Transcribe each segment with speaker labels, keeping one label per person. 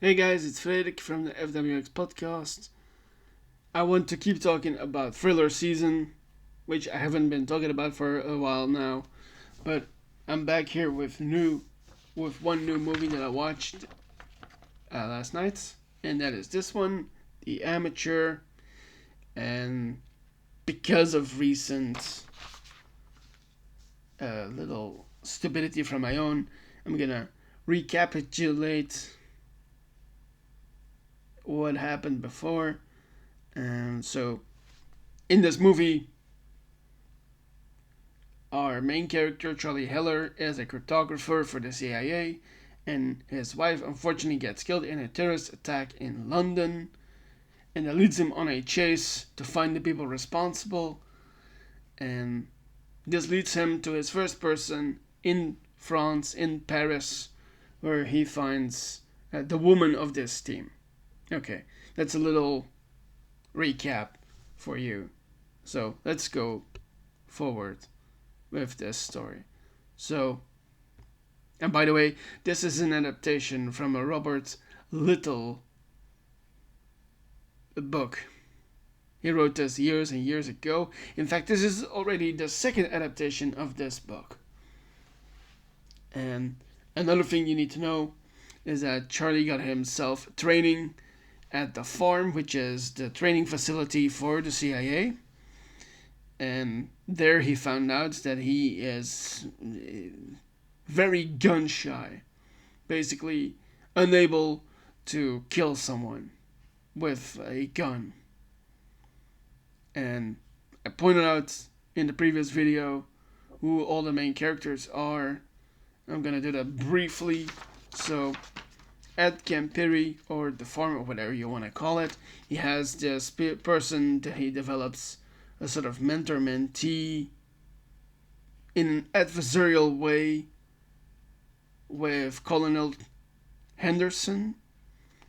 Speaker 1: Hey guys, it's Frederik from the FWX podcast. I want to keep talking about thriller season, which I haven't been talking about for a while now, but I'm back here with one new movie that I watched last night, and that is this one, The Amateur. And because of recent little stupidity from my own, I'm gonna recapitulate what happened before. And so, in this movie, our main character, Charlie Heller, is a cryptographer for the CIA, and his wife unfortunately gets killed in a terrorist attack in London, and that leads him on a chase to find the people responsible. And this leads him to his first person in France, in Paris, where he finds the woman of this team. Okay, that's a little recap for you. So let's go forward with this story. So, and by the way, this is an adaptation from a Robert Little book. He wrote this years and years ago. In fact, this is already the second adaptation of this book. And another thing you need to know is that Charlie got himself training at the farm, which is the training facility for the CIA. And there he found out that he is very gun shy, basically unable to kill someone with a gun. And I pointed out in the previous video who all the main characters are. I'm gonna do that briefly. So at Camp Perry, or the farm, or whatever you want to call it, he has this person that he develops a sort of mentor-mentee in an adversarial way with Colonel Henderson,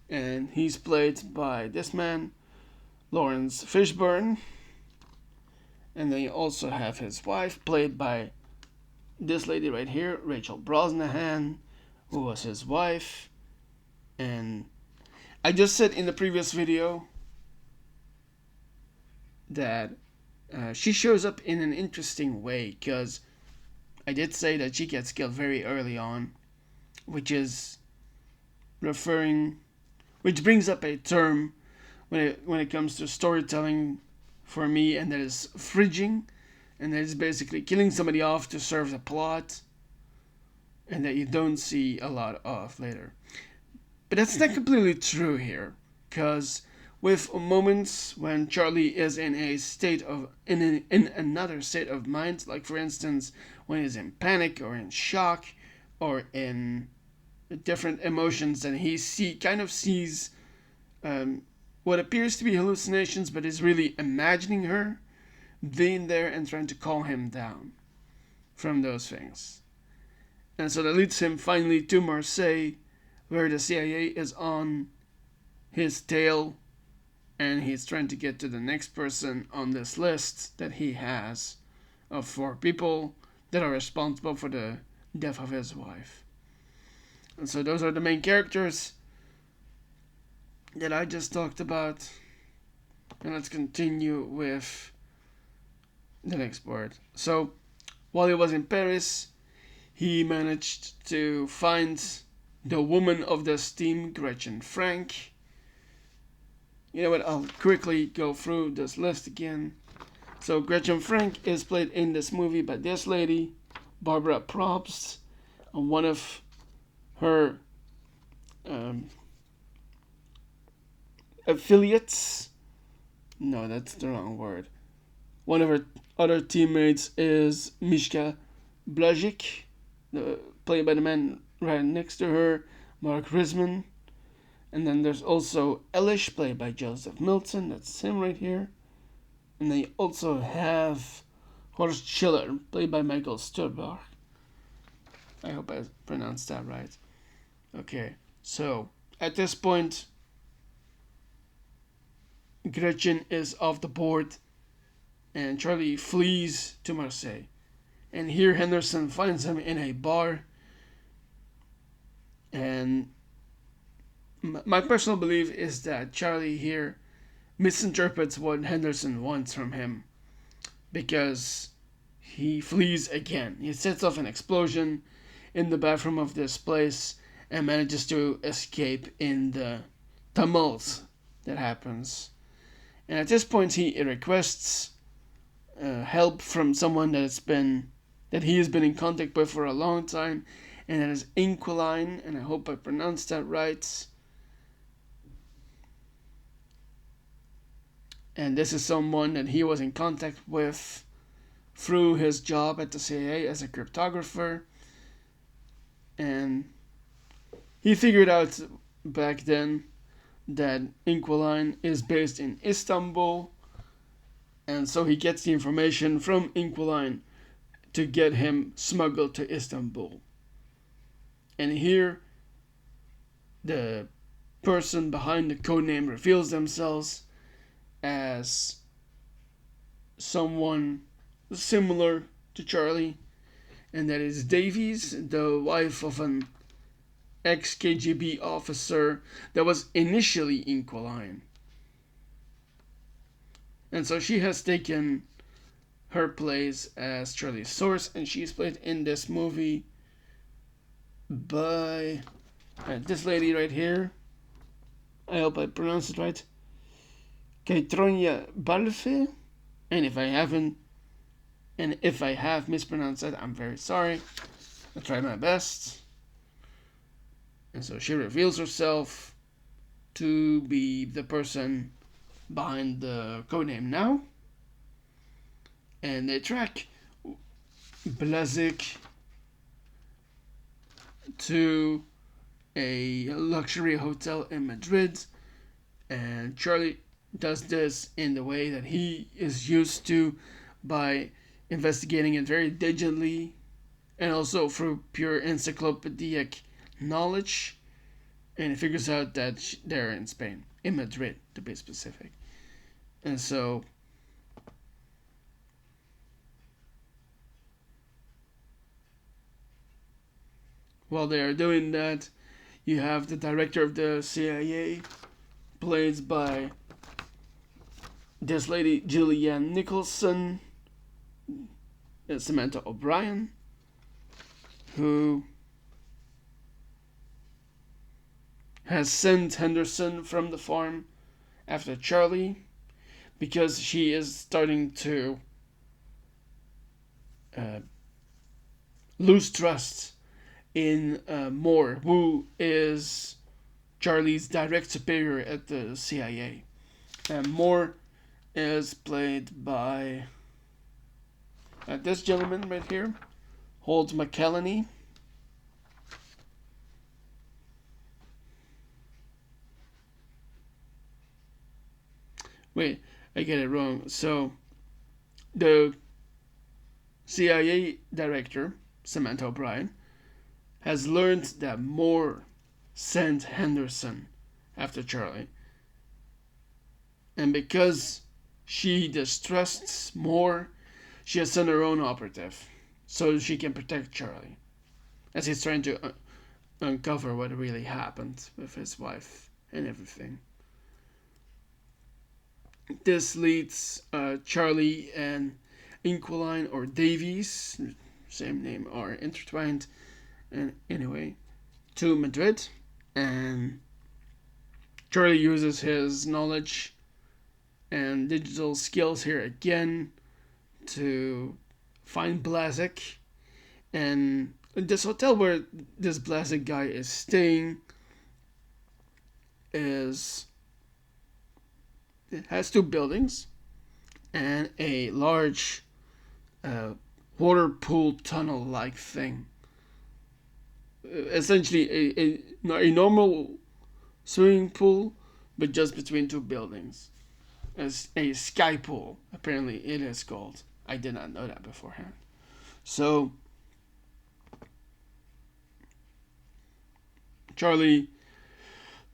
Speaker 1: and he's played by this man, Lawrence Fishburne. And then you also have his wife, played by this lady right here, Rachel Brosnahan, who was his wife. And I just said in the previous video that she shows up in an interesting way, because I did say that she gets killed very early on, which brings up a term when it comes to storytelling for me, and that is fridging, and that is basically killing somebody off to serve the plot, and that you don't see a lot of later. But that's not completely true here, because with moments when Charlie is in a state of in another state of mind, like for instance when he's in panic or in shock or in different emotions, that he sees what appears to be hallucinations, but is really imagining her being there and trying to calm him down from those things. And so that leads him finally to Marseille, where the CIA is on his tail, and he's trying to get to the next person on this list that he has of 4 people that are responsible for the death of his wife. And so those are the main characters that I just talked about. And let's continue with the next part. So while he was in Paris, he managed to find the woman of this team, Gretchen Frank. You know what, I'll quickly go through this list again. So Gretchen Frank is played in this movie by this lady, Barbara Probst, and one of her affiliates. No, that's the wrong word. One of her other teammates is Mishka Blažič, played by the man right next to her, Mark Risman. And then there's also Elish, played by Joseph Milton. That's him right here. And they also have Horst Schiller, played by Michael Stuhlbarg. I hope I pronounced that right. Okay, so at this point, Gretchen is off the board, and Charlie flees to Marseille. And here Henderson finds him in a bar, and my personal belief is that Charlie here misinterprets what Henderson wants from him, because he flees again. He sets off an explosion in the bathroom of this place and manages to escape in the tumult that happens. And at this point, he requests help from someone that he has been in contact with for a long time, and that is Inquiline, and I hope I pronounced that right. And this is someone that he was in contact with through his job at the CIA as a cryptographer. And he figured out back then that Inquiline is based in Istanbul, and so he gets the information from Inquiline to get him smuggled to Istanbul. And here, the person behind the codename reveals themselves as someone similar to Charlie, and that is Davies, the wife of an ex-KGB officer that was initially Inquiline. And so she has taken her place as Charlie's source, and she's played in this movie by this lady right here. I hope I pronounced it right. Kaitronia Balfe. And if I have mispronounced that, I'm very sorry. I'll try my best. And so she reveals herself to be the person behind the codename now. And they track Blazik to a luxury hotel in Madrid. And Charlie does this in the way that he is used to, by investigating it very diligently and also through pure encyclopedic knowledge. And he figures out that they're in Spain, in Madrid to be specific. And so while they are doing that, you have the director of the CIA, played by this lady, Gillian Nicholson, Samantha O'Brien, who has sent Henderson from the farm after Charlie because she is starting to lose trust in Moore, who is Charlie's direct superior at the CIA. And Moore is played by this gentleman right here, Holt McCallany. Wait, I get it wrong. So, the CIA director, Samantha O'Brien, has learned that Moore sent Henderson after Charlie. And because she distrusts Moore, she has sent her own operative so she can protect Charlie, as he's trying to uncover what really happened with his wife and everything. This leads Charlie and Inquiline, or Davies, same name, are intertwined, and anyway, to Madrid. And Charlie uses his knowledge and digital skills here again to find Blazik. And this hotel where this Blazik guy is staying it has two buildings and a large water pool tunnel like thing. Essentially a normal swimming pool, but just between two buildings. As a sky pool, apparently it is called. I did not know that beforehand. So Charlie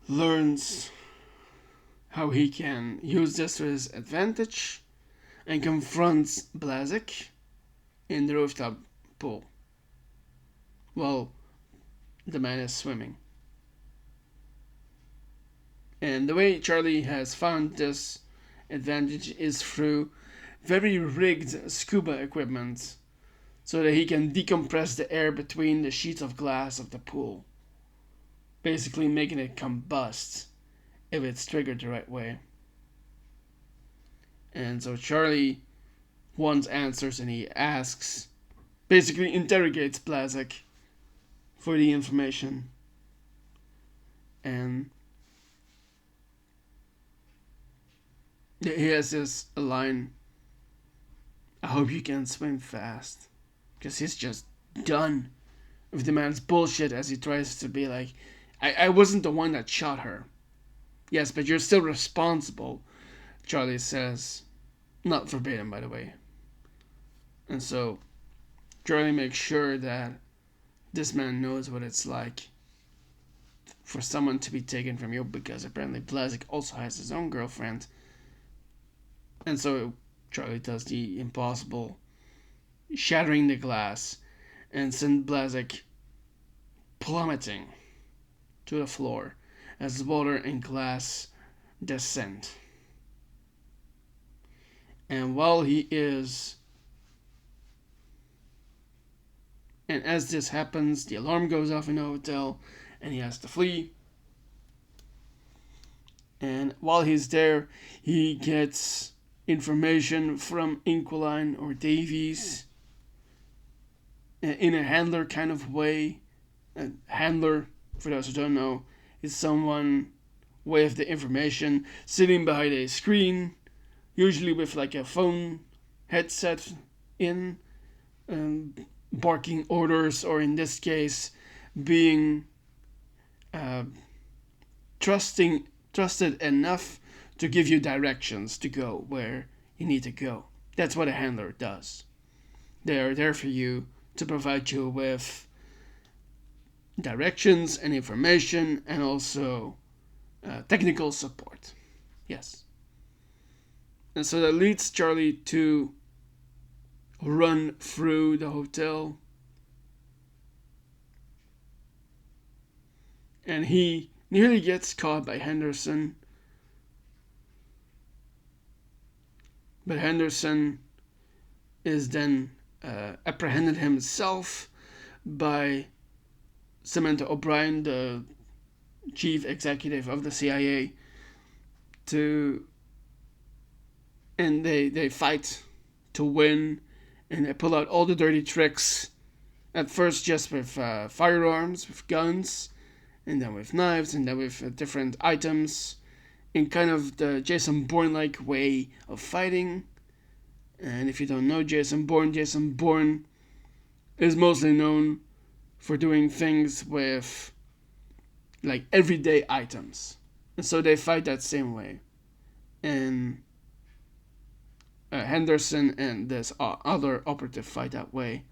Speaker 1: learns how he can use this to his advantage and confronts Blazik in the rooftop pool while the man is swimming. And the way Charlie has found this advantage is through very rigged scuba equipment so that he can decompress the air between the sheets of glass of the pool, basically making it combust if it's triggered the right way. And so Charlie wants answers and he asks, basically interrogates Blazek for the information. And he has this line, I hope you can swim fast. Because he's just done with the man's bullshit as he tries to be like, I wasn't the one that shot her. Yes, but you're still responsible, Charlie says. Not verbatim, by the way. And so Charlie makes sure that this man knows what it's like for someone to be taken from you, because apparently Blazek also has his own girlfriend. And so Charlie does the impossible, shattering the glass and send Blazek plummeting to the floor as water and glass descend. And while he is... And as this happens, the alarm goes off in the hotel and he has to flee. And while he's there, he gets information from Inquiline or Davies in a handler kind of way. A handler, for those who don't know, is someone with the information sitting behind a screen, usually with like a phone headset in, barking orders, or in this case, being trusted enough to give you directions to go where you need to go. That's what a handler does. They are there for you to provide you with directions and information, and also technical support. Yes. And so that leads Charlie to run through the hotel. And he nearly gets caught by Henderson. But Henderson is then apprehended himself by Samantha O'Brien, the chief executive of the CIA, and they fight to win, and they pull out all the dirty tricks, at first just with firearms, with guns, and then with knives, and then with different items, in kind of the Jason Bourne-like way of fighting. And if you don't know Jason Bourne is mostly known for doing things with like everyday items. And so they fight that same way. And Henderson and this other operative fight that way,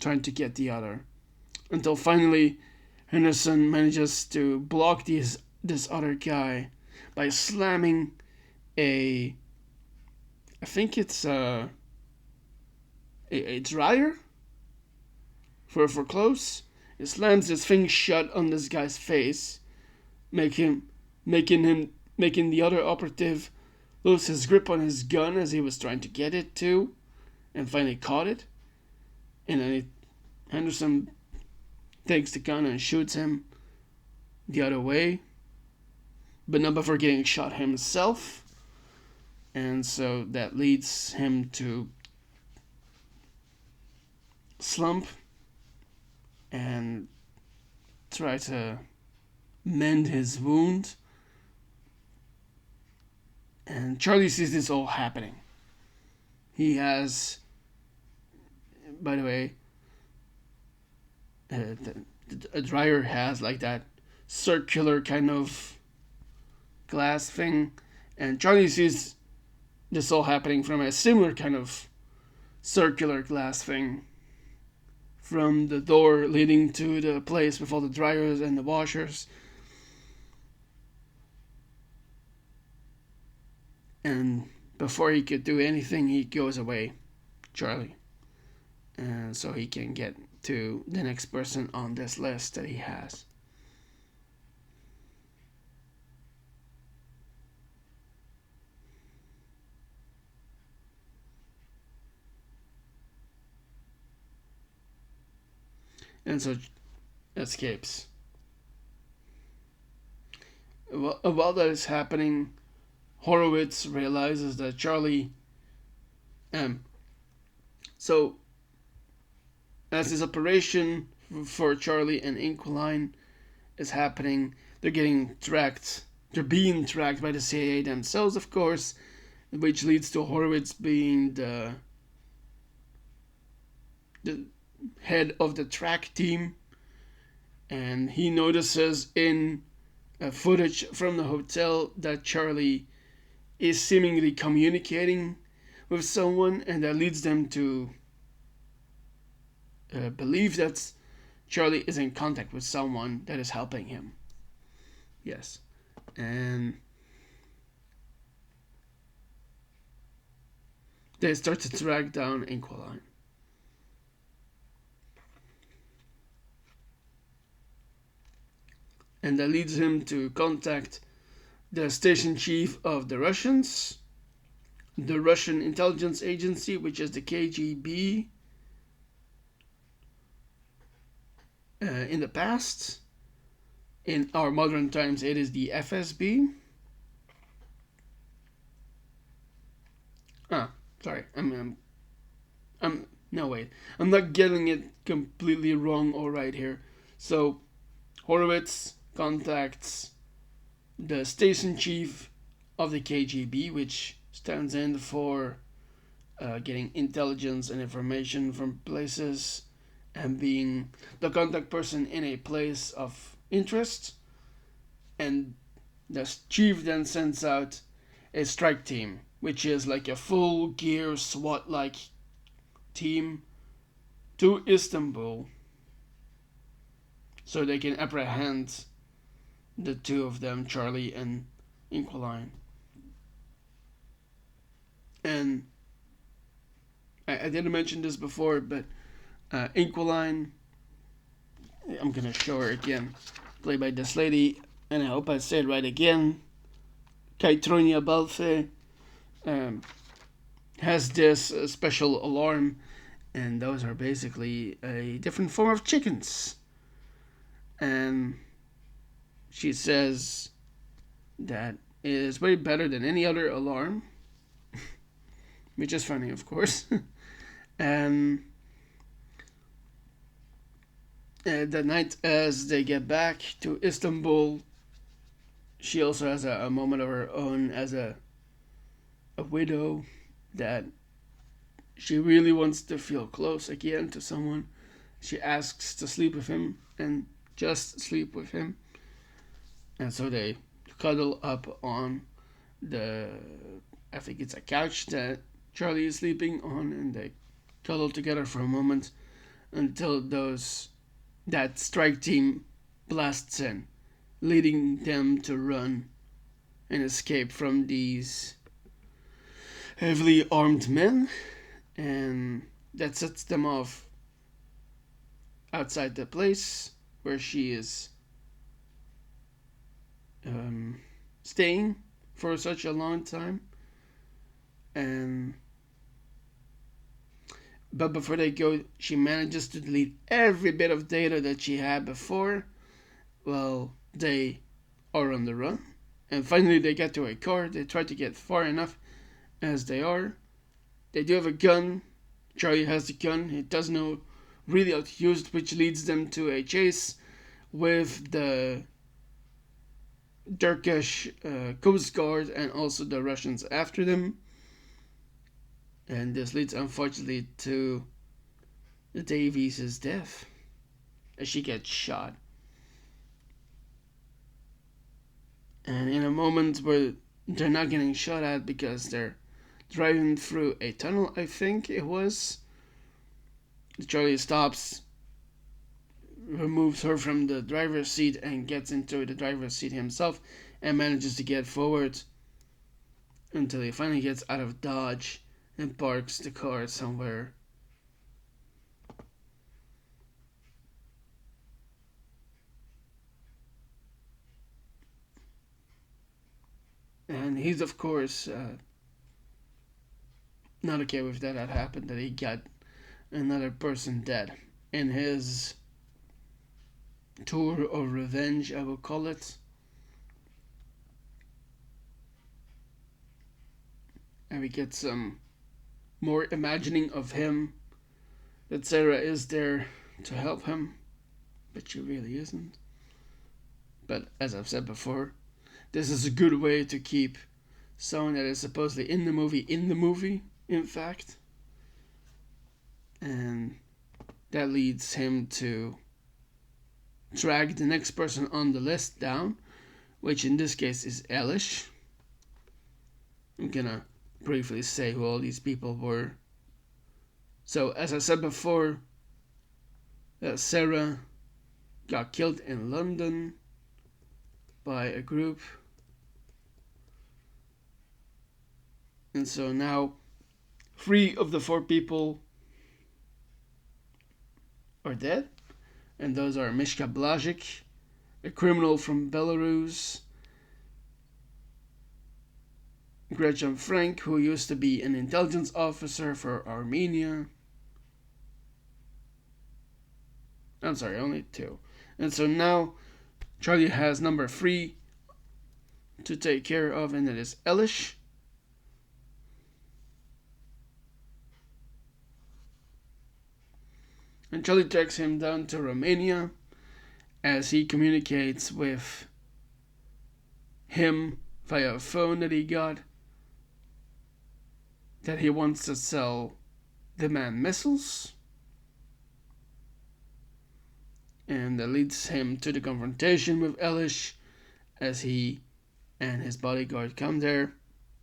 Speaker 1: trying to get the other. Until finally Henderson manages to block this other guy by slamming I think it's a dryer for clothes. He slams this thing shut on this guy's face, making the other operative lose his grip on his gun as he was trying to get it to, and finally caught it. And then Henderson takes the gun and shoots him the other way, but not before getting shot himself. And so that leads him to slump and try to mend his wound. And Charlie sees this all happening. He has, by the way, a dryer has like that circular kind of glass thing, and Charlie sees this all happening from a similar kind of circular glass thing from the door leading to the place with all the dryers and the washers. And before he could do anything, he goes away, Charlie. And so he can get to the next person on this list that he has. and so escapes. While that is happening, Horowitz realizes that Charlie. Um, so, as this operation for Charlie and Inquiline is happening, they're getting tracked. They're being tracked by the CIA themselves, of course, which leads to Horowitz being the head of the track team, and he notices in footage from the hotel that Charlie is seemingly communicating with someone, and that leads them to believe that Charlie is in contact with someone that is helping him. Yes. And they start to track down Inquiline. And that leads him to contact the station chief of the Russians, the Russian intelligence agency, which is the KGB in the past. In our modern times, it is the FSB. Sorry, I'm no wait, I'm not getting it completely wrong or right here. So Horowitz contacts the station chief of the KGB, which stands in for getting intelligence and information from places and being the contact person in a place of interest. And the chief then sends out a strike team, which is like a full gear SWAT like team, to Istanbul so they can apprehend the two of them, Charlie and Inquiline. And I didn't mention this before, but Inquiline, I'm gonna show her again, played by this lady, and I hope I said it right again, Kaitronia Balfe, has this special alarm, and those are basically a different form of chickens. And she says that it is way better than any other alarm, which is funny, of course. And the night as they get back to Istanbul, she also has a moment of her own as a widow, that she really wants to feel close again to someone. She asks to sleep with him and just sleep with him. And so they cuddle up on I think it's a couch that Charlie is sleeping on, and they cuddle together for a moment until that strike team blasts in, leading them to run and escape from these heavily armed men, and that sets them off outside the place where she is staying for such a long time. But before they go, she manages to delete every bit of data that she had before. Well, they are on the run, and finally they get to a car. They try to get far enough as they are. They do have a gun. Charlie has the gun. He doesn't know really how to use it, which leads them to a chase with the Turkish Coast Guard and also the Russians after them. And this leads, unfortunately, to Davies' death as she gets shot. And in a moment where they're not getting shot at because they're driving through a tunnel, I think it was, Charlie stops, removes her from the driver's seat and gets into the driver's seat himself and manages to get forward until he finally gets out of Dodge and parks the car somewhere. And he's, of course, not okay with that happened, that he got another person dead in his tour of revenge, I will call it. And we get some more imagining of him, that Sarah is there to help him, but she really isn't. But as I've said before, this is a good way to keep someone that is supposedly in the movie, in fact. And that leads him to drag the next person on the list down, which in this case is Elish. I'm gonna briefly say who all these people were. So, as I said before, Sarah got killed in London by a group. And so now 3 of the 4 people are dead. And those are Mishka Blažič, a criminal from Belarus, Gretchen Frank, who used to be an intelligence officer for Armenia. I'm sorry, only 2. And so now Charlie has number 3 to take care of, and that is Elish. And Charlie tracks him down to Romania as he communicates with him via a phone that he got, that he wants to sell the man missiles. And that leads him to the confrontation with Elish as he and his bodyguard come there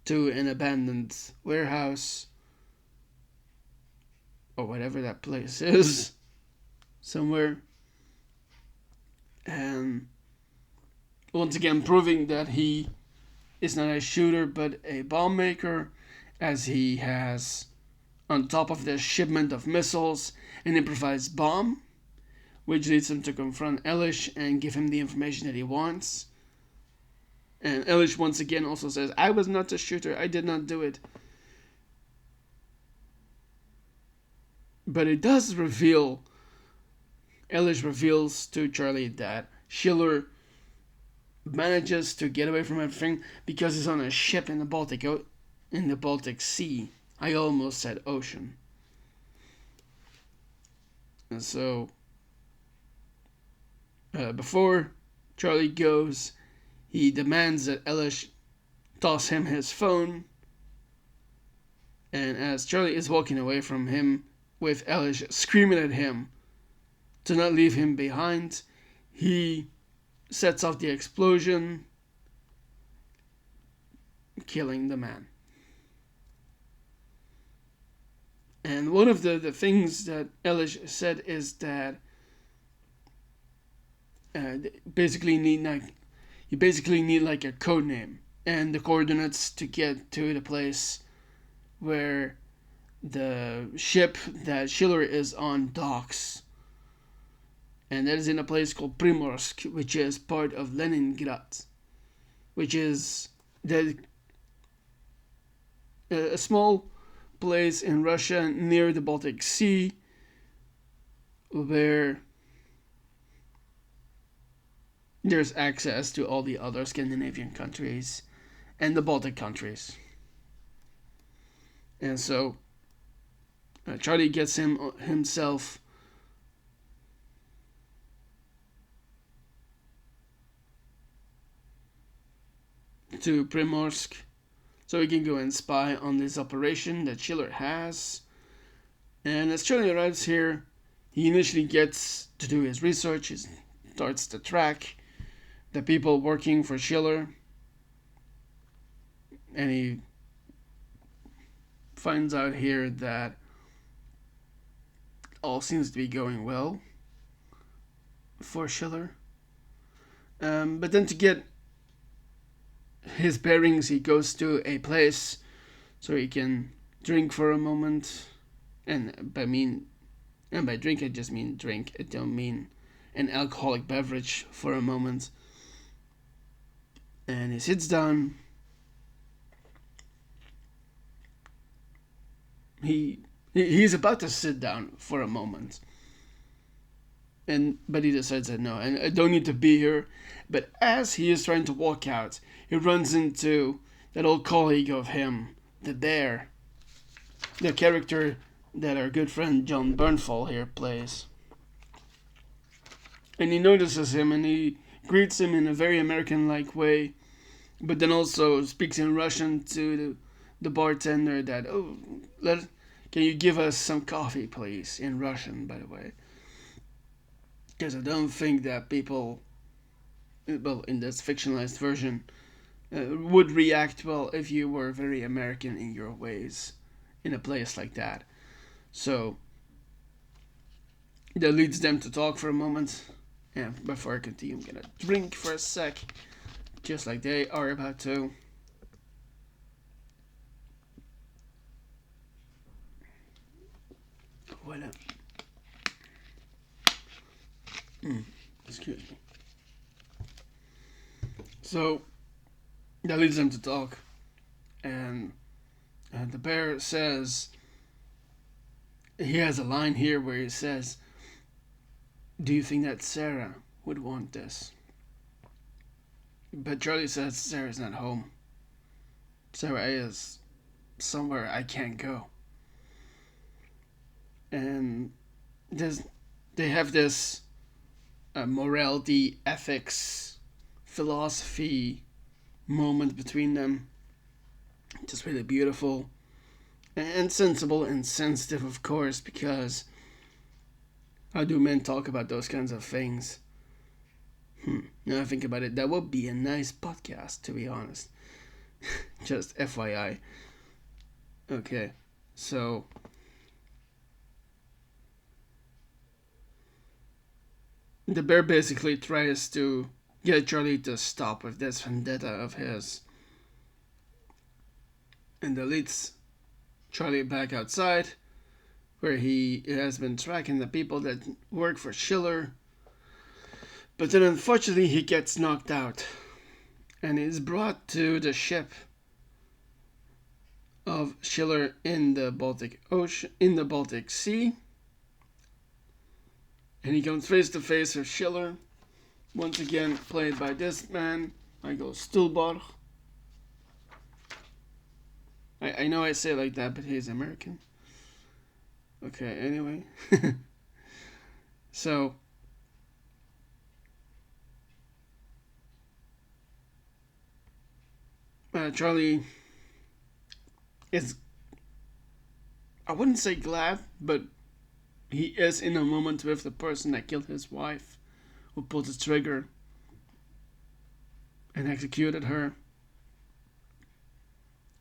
Speaker 1: to an abandoned warehouse, or whatever that place is, somewhere. And once again proving that he is not a shooter but a bomb maker, as he has on top of this shipment of missiles an improvised bomb, which leads him to confront Elish and give him the information that he wants. And Elish once again also says, I was not a shooter, I did not do it. But it does reveal, Elish reveals to Charlie that Schiller manages to get away from everything because he's on a ship in the Baltic Sea. I almost said ocean. And so, before Charlie goes, he demands that Elish toss him his phone. And as Charlie is walking away from him, with Elish screaming at him to not leave him behind, he sets off the explosion, killing the man. And one of the things that Elish said is that you basically need like a code name and the coordinates to get to the place where the ship that Schiller is on docks. And that is in a place called Primorsk, which is part of Leningrad, which is a small place in Russia near the Baltic Sea, where there's access to all the other Scandinavian countries and the Baltic countries. And so Charlie gets himself to Primorsk so he can go and spy on this operation that Schiller has. And as Charlie arrives here, he initially gets to do his research. He starts to track the people working for Schiller, and he finds out here that all seems to be going well for Schiller. But then to get his bearings, he goes to a place so he can drink for a moment. And by drink, I just mean drink. I don't mean an alcoholic beverage for a moment. And he sits down. He's about to sit down for a moment. But he decides that no, and I don't need to be here. But as he is trying to walk out, he runs into that old colleague of him, the bear, the character that our good friend John Bernthal here plays. And he notices him and he greets him in a very American-like way, but then also speaks in Russian to the bartender that, can you give us some coffee, please? In Russian, by the way. Because I don't think that people, well, in this fictionalized version, would react well if you were very American in your ways in a place like that. So that leads them to talk for a moment. And before I continue, I'm gonna drink for a sec, just like they are about to. Voila. Excuse me. So that leads them to talk, and the bear says, he has a line here where he says, "Do you think that Sarah would want this?" But Charlie says Sarah's not home. Sarah is somewhere I can't go. And they have this morality, ethics, philosophy moment between them. Just really beautiful and sensible and sensitive, of course, because how do men talk about those kinds of things? Now I think about it, that would be a nice podcast, to be honest. Just FYI. Okay, so the bear basically tries to get Charlie to stop with this vendetta of his, and that leads Charlie back outside, where he has been tracking the people that work for Schiller. But then unfortunately he gets knocked out and is brought to the ship of Schiller in the Baltic Ocean, in the Baltic Sea. And he comes face to face with Schiller, once again played by this man, Michael Stuhlbarg. I know I say it like that, but he's American. Okay, anyway. So Charlie is, I wouldn't say glad, but he is in a moment with the person that killed his wife, who pulled the trigger and executed her.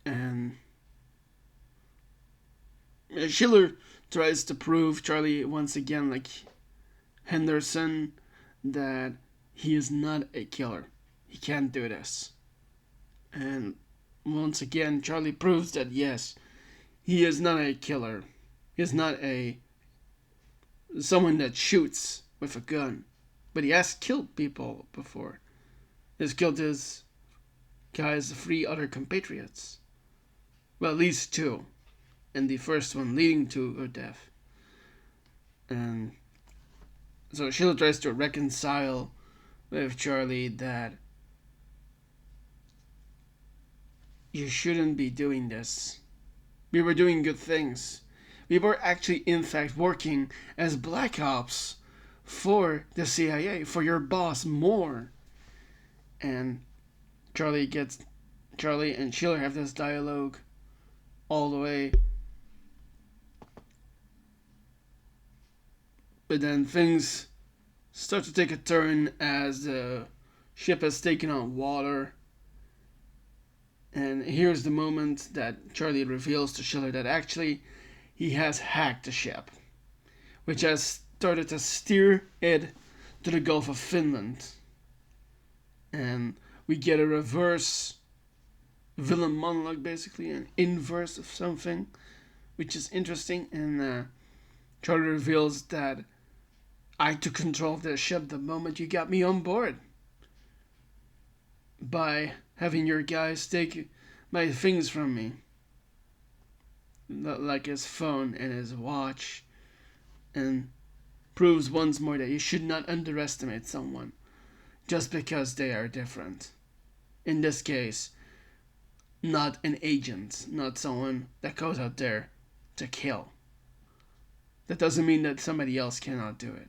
Speaker 1: And Schiller tries to prove Charlie once again, like Henderson, that he is not a killer. He can't do this. And once again, Charlie proves that yes, he is not a killer. He is not someone that shoots with a gun. But he has killed people before. He has killed his guys, 3 other compatriots. Well, at least 2. And the first one leading to her death. And so Schiller tries to reconcile with Charlie that you shouldn't be doing this. We were doing good things. We were actually, in fact, working as black ops for the CIA, for your boss, Moore. And Charlie and Schiller have this dialogue all the way. But then things start to take a turn as the ship has taken on water. And here's the moment that Charlie reveals to Schiller that actually he has hacked the ship, which has started to steer it to the Gulf of Finland. And we get a reverse villain monologue, basically, an inverse of something, which is interesting. And Charlie reveals that I took control of the ship the moment you got me on board, by having your guys take my things from me, like his phone and his watch. And proves once more that you should not underestimate someone just because they are different. In this case, not an agent, not someone that goes out there to kill. That doesn't mean that somebody else cannot do it.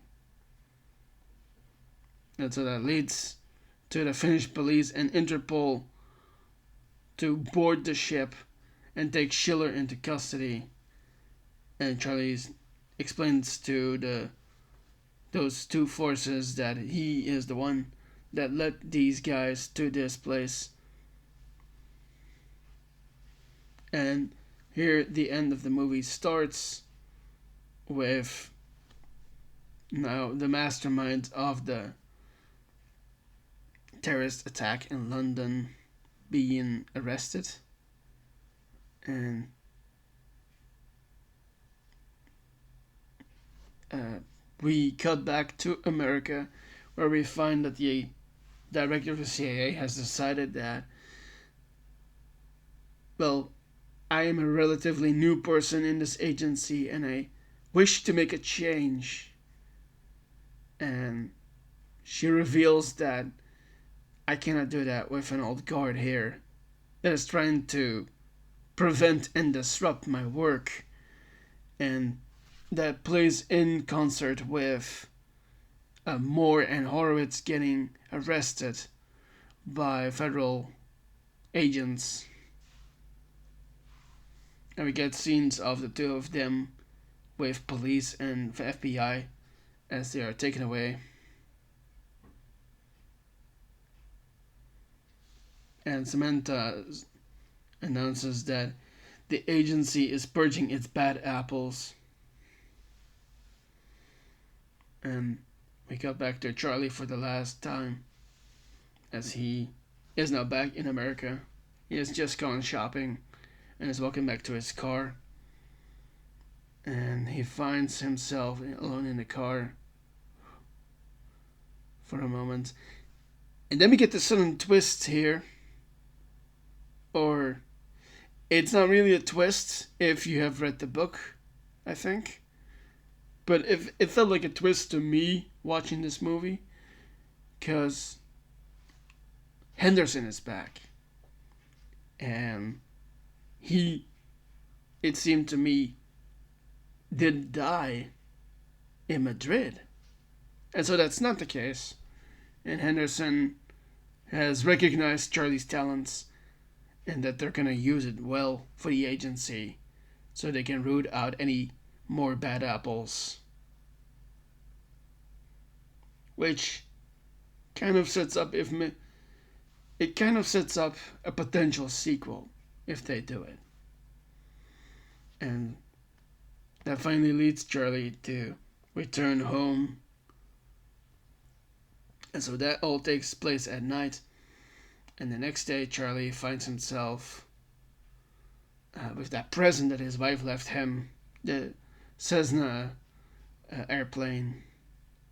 Speaker 1: And so that leads to the Finnish police and Interpol to board the ship and take Schiller into custody. And Charlie explains to those two forces that he is the one that led these guys to this place. And here the end of the movie starts with now the mastermind of the terrorist attack in London being arrested. And we cut back to America, where we find that the director of the CIA has decided that, well, I am a relatively new person in this agency and I wish to make a change. And she reveals that I cannot do that with an old guard here that is trying to prevent and disrupt my work. And that plays in concert with Moore and Horowitz getting arrested by federal agents. And we get scenes of the two of them with police and the FBI as they are taken away. And Samantha announces that the agency is purging its bad apples. And we got back to Charlie for the last time, as he is now back in America. He has just gone shopping and is walking back to his car. And he finds himself alone in the car for a moment. And then we get the sudden twist here. Or, it's not really a twist if you have read the book, I think. But it felt like a twist to me watching this movie. Because Henderson is back. And he, it seemed to me, did die in Madrid. And so that's not the case. And Henderson has recognized Charlie's talents and that they're going to use it well for the agency so they can root out any more bad apples. Which kind of sets up a potential sequel if they do it. And that finally leads Charlie to return home. And so that all takes place at night. And the next day, Charlie finds himself with that present that his wife left him, the Cessna airplane.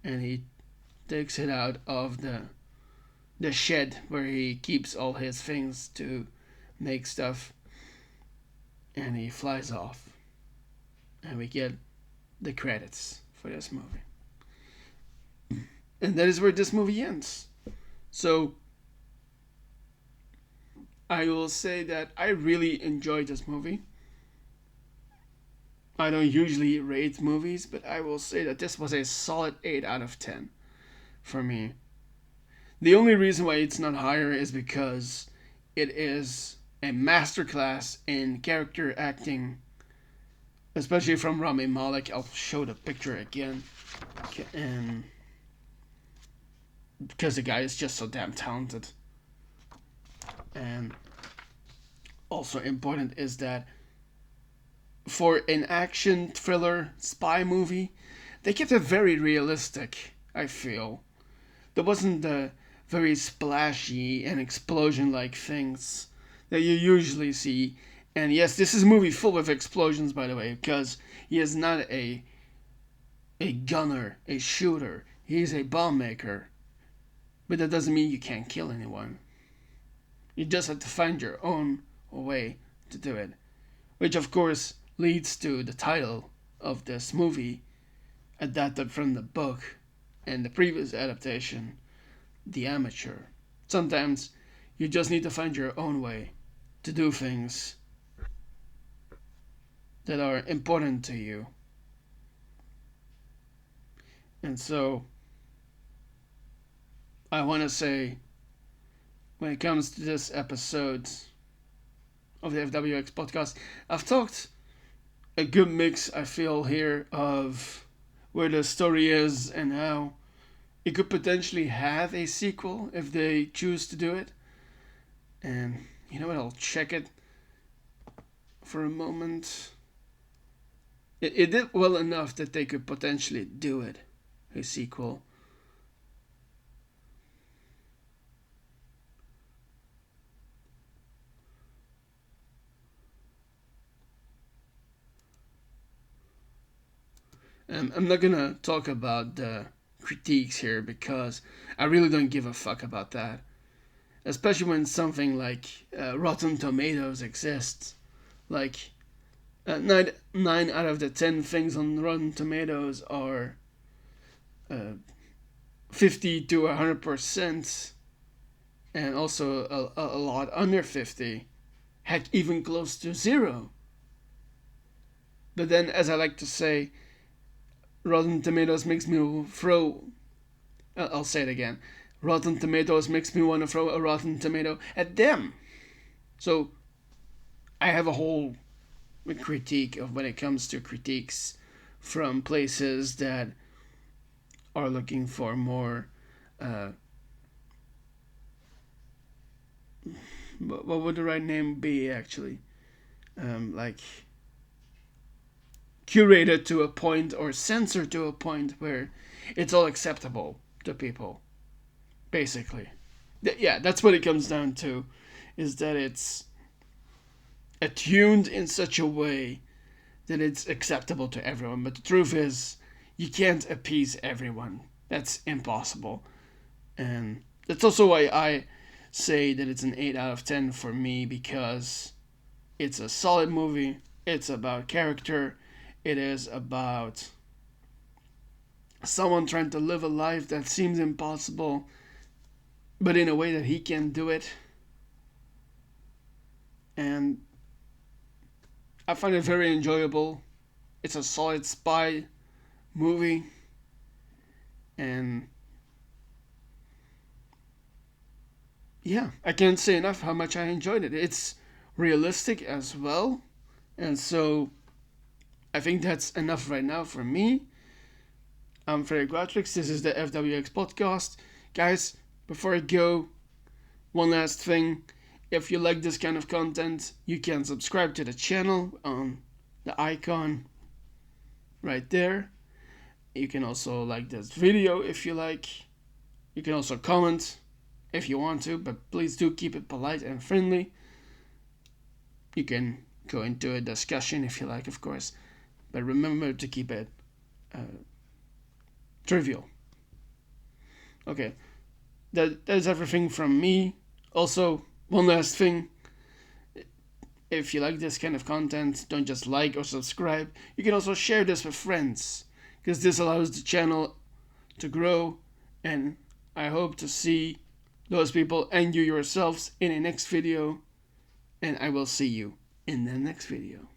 Speaker 1: And he takes it out of the shed where he keeps all his things to make stuff. And he flies off. And we get the credits for this movie. And that is where this movie ends. So, I will say that I really enjoyed this movie. I don't usually rate movies, but I will say that this was a solid 8 out of 10 for me. The only reason why it's not higher is because it is a masterclass in character acting, especially from Rami Malek. I'll show the picture again. And because the guy is just so damn talented. And also important is that for an action thriller spy movie, they kept it very realistic, I feel. There wasn't the very splashy and explosion-like things that you usually see. And yes, this is a movie full of explosions, by the way, because he is not a gunner, a shooter. He is a bomb maker. But that doesn't mean you can't kill anyone. You just have to find your own way to do it. Which, of course, leads to the title of this movie, adapted from the book and the previous adaptation, The Amateur. Sometimes you just need to find your own way to do things that are important to you. And so, I want to say, when it comes to this episode of the FWX podcast, I've talked a good mix, I feel, here of where the story is and how it could potentially have a sequel if they choose to do it. And you know what? I'll check it for a moment. It did well enough that they could potentially do it, a sequel. I'm not gonna talk about the critiques here because I really don't give a fuck about that. Especially when something like Rotten Tomatoes exists. Like, 9 out of the 10 things on Rotten Tomatoes are 50 to 100%, and also a lot under 50. Heck, even close to 0. But then, as I like to say, Rotten Tomatoes makes me throw. I'll say it again. Rotten Tomatoes makes me want to throw a rotten tomato at them. So, I have a whole critique of when it comes to critiques from places that are looking for more. What would the right name be, actually? Like, curated to a point or censored to a point where it's all acceptable to people, basically. Yeah, that's what it comes down to, is that it's attuned in such a way that it's acceptable to everyone. But the truth is, you can't appease everyone. That's impossible. And that's also why I say that it's an 8 out of 10 for me, because it's a solid movie. It's about character. It is about someone trying to live a life that seems impossible, but in a way that he can do it. And I find it very enjoyable. It's a solid spy movie. And yeah, I can't say enough how much I enjoyed it. It's realistic as well. And so I think that's enough right now for me. I'm Frederik. This is the FWX podcast. Guys, before I go, one last thing. If you like this kind of content, you can subscribe to the channel on the icon right there. You can also like this video if you like. You can also comment if you want to, but please do keep it polite and friendly. You can go into a discussion if you like, of course. But remember to keep it trivial. Okay, that's everything from me. Also, one last thing. If you like this kind of content, don't just like or subscribe. You can also share this with friends, because this allows the channel to grow. And I hope to see those people and you yourselves in the next video. And I will see you in the next video.